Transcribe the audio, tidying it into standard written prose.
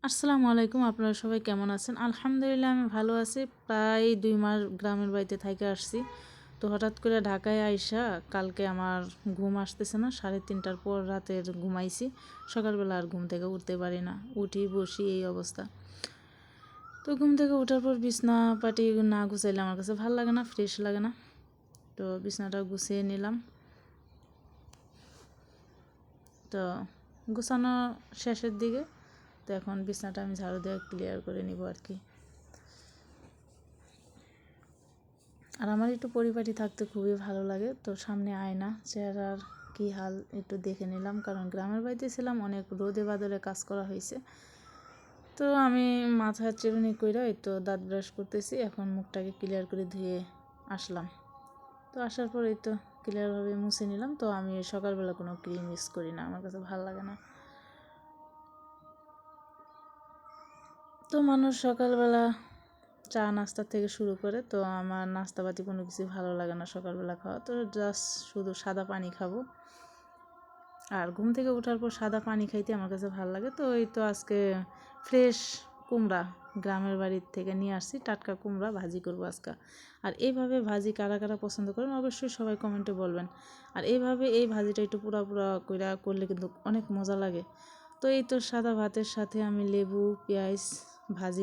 আসসালামু আলাইকুম, আপনারা সবাই কেমন আছেন? আলহামদুলিল্লাহ আমি ভালো আছি। প্রায় 2 মাস গ্রামের বাড়িতে থেকে আসছি। তো হঠাৎ করে ঢাকায় আইসা কালকে আমার ঘুম আসতেছে না, 3:30টার পর রাতের ঘুমাইছি। সকালবেলা আর ঘুম থেকে উঠতে পারি না, উঠি বসি এই অবস্থা। তো ঘুম থেকে ওঠার পর বিছনা পাটি না গুছাইলে আমার কাছে ভালো লাগে না, ফ্রেশ লাগে না। তো বিছনাটা গুছিয়ে নিলাম। তো গুছানো শেষের দিকে। তো এখন বিছনাটা আমি ঝাড়ু দিয়ে ক্লিয়ার করে নিব আর কি। আর আমার একটু পরিপাটি থাকতে খুবই ভালো লাগে। তো সামনে আয়না, চেহারার কী হাল একটু দেখে নিলাম, কারণ গ্রামের বাড়িতে ছিলাম, অনেক রোদে বাদলে কাজ করা হয়েছে। তো আমি মাথা চিরুনি কইরা এই তো দাঁত ব্রাশ করতেছি, এখন মুখটাকে ক্লিয়ার করে ধুয়ে আসলাম। তো আসার পর এই তো ক্লিয়ারভাবে মুছে নিলাম। তো আমি সকালবেলা কোনো ক্রিম ইউজ করি না, আমার কাছে ভালো লাগে না। তো মানুষ সকালবেলা চা নাস্তা থেকে শুরু করে, তো আমার নাস্তাপাতি কোনো কিছু ভালো লাগে না সকালবেলা খাওয়া। তো জাস্ট শুধু সাদা পানি খাবো, আর ঘুম থেকে ওঠার পর সাদা পানি খাইতে আমার কাছে ভালো লাগে। তো এই তো আজকে ফ্রেশ কুমড়া গ্রামের বাড়ির থেকে নিয়ে আসছি, টাটকা কুমড়া ভাজি করবো আজকে। আর এইভাবে ভাজি কারা কারা পছন্দ করেন অবশ্যই সবাই কমেন্টে বলবেন। আর এইভাবে এই ভাজিটা একটু পুরা পুরা কইরা করলে কিন্তু অনেক মজা লাগে। তো এই তো সাদা ভাতের সাথে আমি লেবু পেঁয়াজ ভাজি